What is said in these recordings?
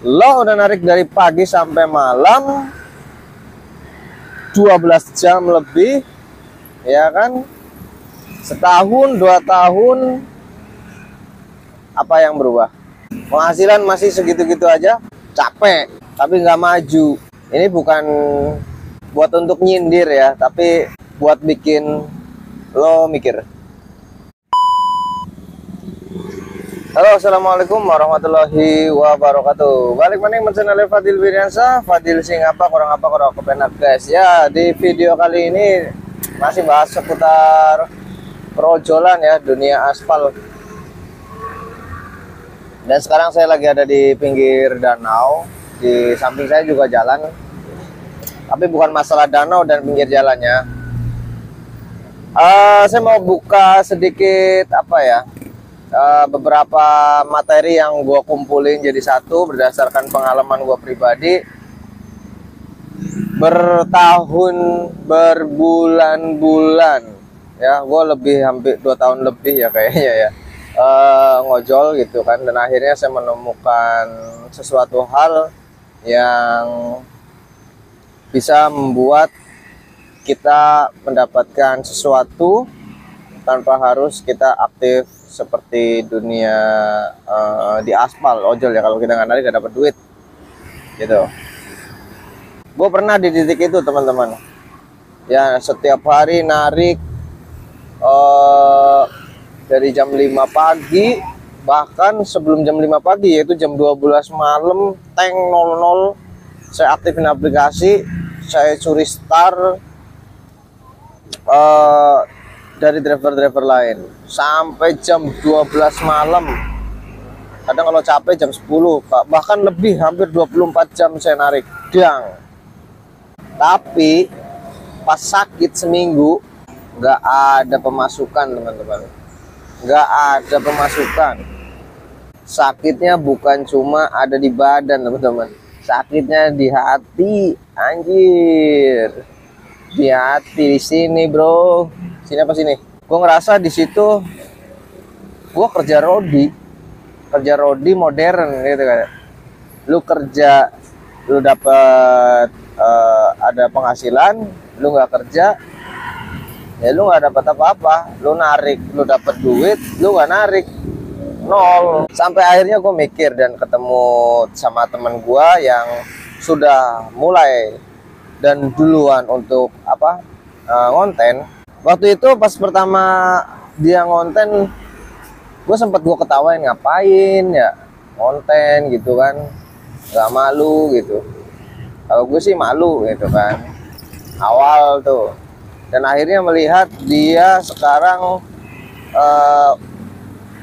Lo udah narik dari pagi sampai malam 12 jam lebih, ya kan? Setahun, 2 tahun, apa yang berubah? Penghasilan masih segitu-gitu aja, capek, tapi nggak maju. Ini bukan buat untuk nyindir ya, tapi buat bikin lo mikir. Halo, assalamualaikum warahmatullahi wabarakatuh. Balik maning channel Fadil Wiryansa, Fadil sing apa kurang kepenak guys. Ya, di video kali ini masih bahas seputar perojolan ya, dunia aspal. Dan sekarang saya lagi ada di pinggir danau. Di samping saya juga jalan. Tapi bukan masalah danau dan pinggir jalannya. Saya mau buka sedikit apa ya? Beberapa materi yang gue kumpulin jadi satu berdasarkan pengalaman gue pribadi berbulan-bulan ya. Gue lebih hampir 2 tahun lebih ya kayaknya ya ngojol gitu kan, dan akhirnya saya menemukan sesuatu hal yang bisa membuat kita mendapatkan sesuatu tanpa harus kita aktif seperti dunia di aspal ojol ya. Kalau kita nggak narik nggak dapat duit gitu. Gue pernah di titik itu teman-teman ya, setiap hari narik dari jam 5 pagi, bahkan sebelum jam 5 pagi yaitu jam 12 malam tank 00 saya aktifin aplikasi, saya curi star dari driver-driver lain sampai jam 12 malam. Kadang kalau capek jam 10, bahkan lebih, hampir 24 jam saya narik dang. Tapi pas sakit seminggu nggak ada pemasukan teman-teman, nggak ada pemasukan. Sakitnya bukan cuma ada di badan teman-teman, sakitnya di hati, anjir, di hati, di sini bro. Sini apa sini? Gue ngerasa di situ gue kerja rodi modern gitu kan. Lu kerja, lu dapet ada penghasilan, lu nggak kerja, ya lu nggak dapat apa-apa. Lu narik, lu dapet duit, lu nggak narik, nol. Sampai akhirnya gue mikir dan ketemu sama temen gue yang sudah mulai dan duluan untuk apa ngonten. Waktu itu pas pertama dia ngonten, gue sempat ketawain, ngapain ya ngonten gitu kan, nggak malu gitu. Kalau gue sih malu gitu kan awal tuh. Dan akhirnya melihat dia sekarang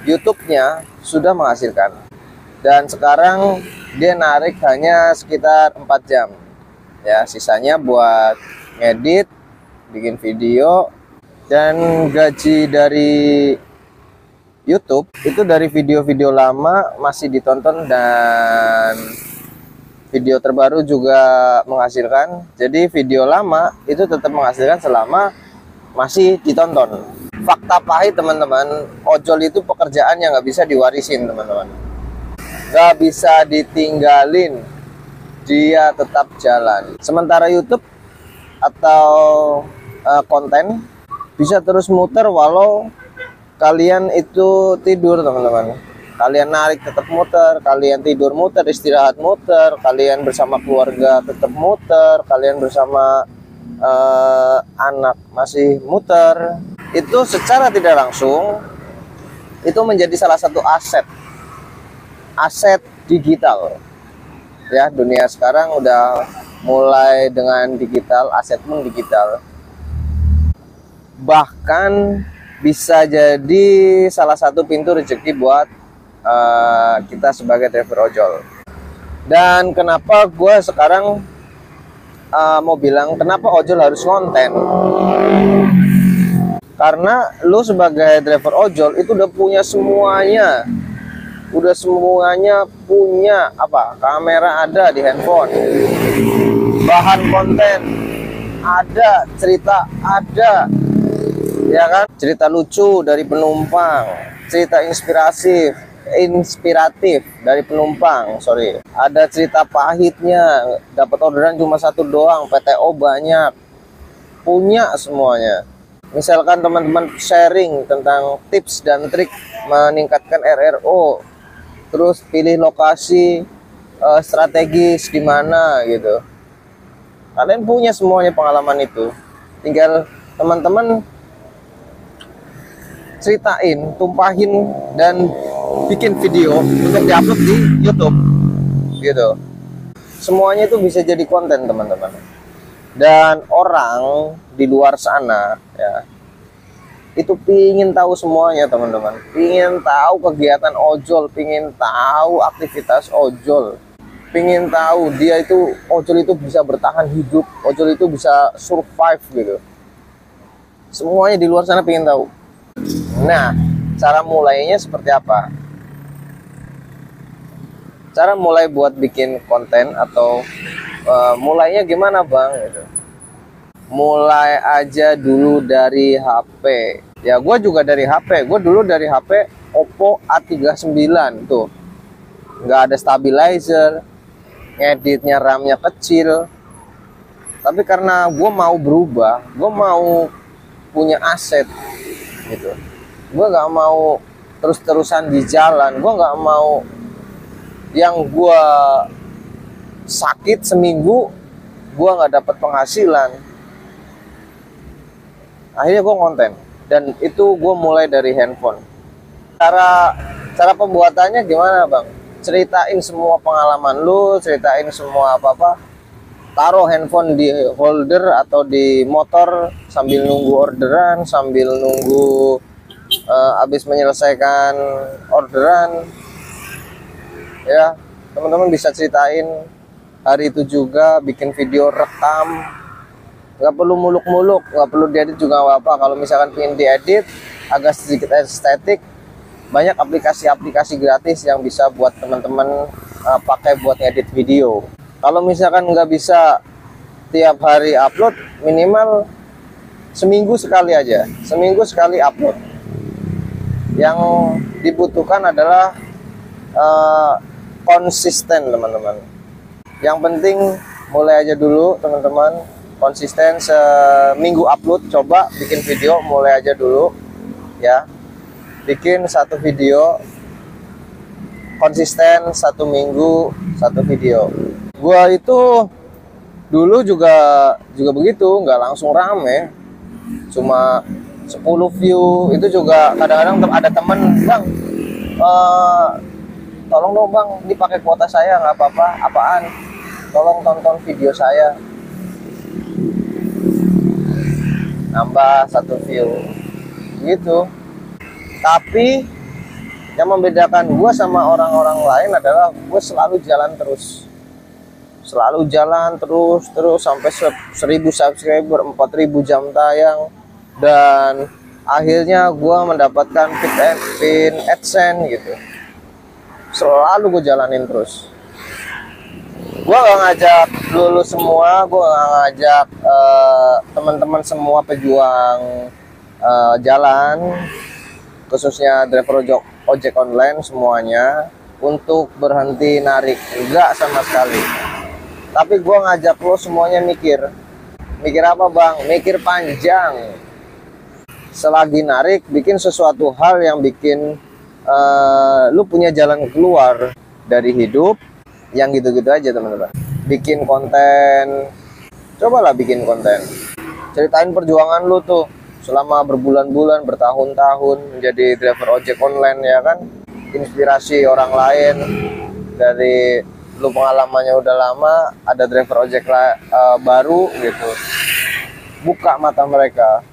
YouTube-nya sudah menghasilkan, dan sekarang dia narik hanya sekitar 4 jam ya, sisanya buat ngedit, bikin video. Dan gaji dari YouTube itu dari video-video lama masih ditonton, dan video terbaru juga menghasilkan. Jadi video lama itu tetap menghasilkan selama masih ditonton. Fakta pahit teman-teman, ojol itu pekerjaan yang nggak bisa diwarisin teman-teman, nggak bisa ditinggalin, dia tetap jalan. Sementara YouTube atau konten bisa terus muter walau kalian itu tidur teman-teman. Kalian narik tetap muter, kalian tidur muter, istirahat muter, kalian bersama keluarga tetap muter, kalian bersama anak masih muter. Itu secara tidak langsung itu menjadi salah satu aset digital ya. Dunia sekarang udah mulai dengan digital, aset pun digital. Bahkan bisa jadi salah satu pintu rezeki buat kita sebagai driver ojol. Dan kenapa gue sekarang mau bilang kenapa ojol harus konten? Karena lu sebagai driver ojol itu udah punya semuanya, punya apa? Kamera ada di handphone, bahan konten ada, cerita ada, ya kan, cerita lucu dari penumpang, cerita inspiratif, inspiratif dari penumpang, sorry. Ada cerita pahitnya, dapat orderan cuma satu doang, PTO banyak, punya semuanya. Misalkan teman-teman sharing tentang tips dan trik meningkatkan RRO, terus pilih lokasi strategis di mana gitu. Kalian punya semuanya pengalaman itu. Tinggal teman-teman ceritain, tumpahin, dan bikin video untuk diupload di YouTube gitu. Semuanya itu bisa jadi konten, teman-teman. Dan orang di luar sana ya, itu pingin tahu semuanya, teman-teman. Pingin tahu kegiatan ojol, pingin tahu aktivitas ojol, pingin tahu dia itu ojol itu bisa bertahan hidup, ojol itu bisa survive gitu. Semuanya di luar sana pingin tahu. Nah, cara mulainya seperti apa? Cara mulai buat bikin konten atau mulainya gimana, Bang? Gitu. Mulai aja dulu dari HP. Ya, gue juga dari HP. Gue dulu dari HP Oppo A39 tuh. Nggak ada stabilizer, ngeditnya RAM-nya kecil. Tapi karena gue mau berubah, gue mau punya aset gitu. Gue nggak mau terus-terusan di jalan. Gue nggak mau yang gue sakit seminggu gue nggak dapat penghasilan. Akhirnya gue konten, dan itu gue mulai dari handphone. Cara pembuatannya gimana, Bang? Ceritain semua pengalaman lu, ceritain semua apa-apa. Taruh handphone di holder atau di motor sambil nunggu orderan, sambil nunggu habis menyelesaikan orderan. Ya, teman-teman bisa ceritain hari itu juga, bikin video, rekam. Nggak perlu muluk-muluk, nggak perlu diedit juga nggak apa. Kalau misalkan ingin diedit agak sedikit estetik, banyak aplikasi-aplikasi gratis yang bisa buat teman-teman pakai buat edit video. Kalau misalkan nggak bisa tiap hari upload, minimal seminggu sekali aja, seminggu sekali upload. Yang dibutuhkan adalah konsisten, teman-teman. Yang penting mulai aja dulu, teman-teman. Konsisten, seminggu upload. Coba bikin video, mulai aja dulu ya. Bikin satu video, konsisten 1 minggu 1 video. Gua itu dulu juga begitu, nggak langsung rame, cuma 10 view. Itu juga kadang-kadang ada temen, Bang, tolong dong Bang, ini pakai kuota saya nggak apa-apa. Apaan? Tolong tonton video saya. Nambah 1 view gitu. Tapi yang membedakan gue sama orang-orang lain adalah gue selalu jalan terus. Selalu jalan terus sampai 1000 subscriber, 4000 jam tayang, dan akhirnya gue mendapatkan pin AdSense gitu. Selalu gue jalanin terus. Gue gak ngajak lulu semua, gue gak ngajak teman-teman semua pejuang jalan, khususnya driver ojek online semuanya, untuk berhenti narik. Enggak sama sekali. Tapi gue ngajak lo semuanya mikir. Mikir apa, Bang? Mikir panjang. Selagi narik, bikin sesuatu hal yang bikin lu punya jalan keluar dari hidup. Yang gitu-gitu aja, teman-teman. Bikin konten. Cobalah bikin konten. Ceritain perjuangan lu tuh selama berbulan-bulan, bertahun-tahun menjadi driver ojek online, ya kan? Inspirasi orang lain. Dari lu pengalamannya udah lama, ada driver ojek baru gitu. Buka mata mereka.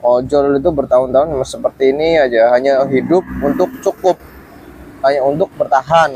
Ojol itu bertahun-tahun seperti ini aja, hanya hidup untuk cukup, hanya untuk bertahan,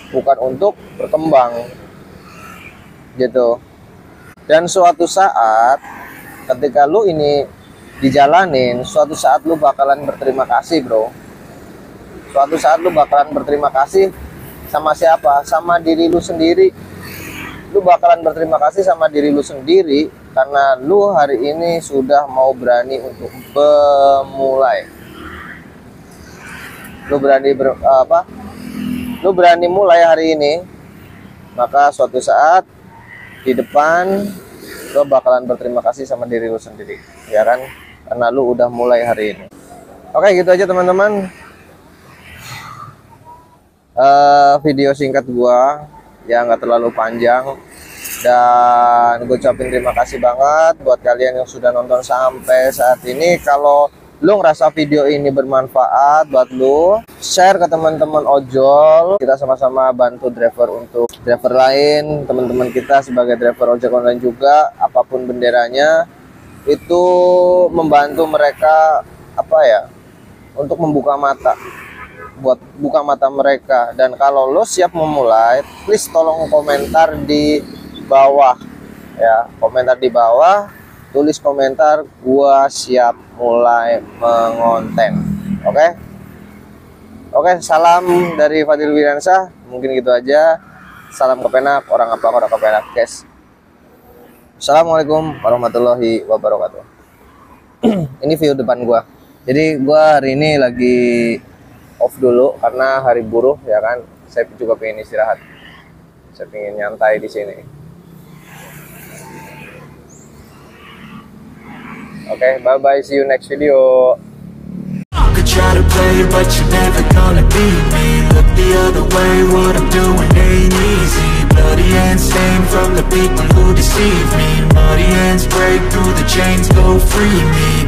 bukan untuk berkembang gitu. Dan suatu saat ketika lu ini dijalanin, suatu saat lu bakalan berterima kasih, bro. Suatu saat lu bakalan berterima kasih sama siapa? Sama diri lu sendiri. Lu bakalan berterima kasih sama diri lu sendiri karena lu hari ini sudah mau berani untuk memulai. lu lu berani mulai hari ini, maka suatu saat di depan lu bakalan berterima kasih sama diri lu sendiri, ya kan? Karena lu udah mulai hari ini. Oke, gitu aja teman-teman. Video singkat gua ya, nggak terlalu panjang, dan gue ucapin terima kasih banget buat kalian yang sudah nonton sampai saat ini. Kalau lu ngerasa video ini bermanfaat buat lu, share ke teman-teman ojol. Kita sama-sama bantu driver untuk driver lain, teman-teman kita sebagai driver ojek online juga, apapun benderanya, itu membantu mereka untuk membuka mata, buat buka mata mereka. Dan kalau lo siap memulai, please tolong komentar di bawah ya, komentar di bawah, tulis komentar gua siap mulai mengonten. Oke, salam dari Fadil Wiransyah, mungkin gitu aja. Salam kepenak, orang kepenak, guys. Assalamualaikum warahmatullahi wabarakatuh. Ini view depan gua. Jadi gua hari ini lagi off dulu karena hari buruh, ya kan. Saya juga pengen istirahat. Saya pengen nyantai di sini. Oke, bye bye, see you next video. Try to play it, but you're never gonna beat me. Look the other way, what I'm doing ain't easy. Bloody hands stained from the people who deceive me. Muddy hands break through the chains, go free me.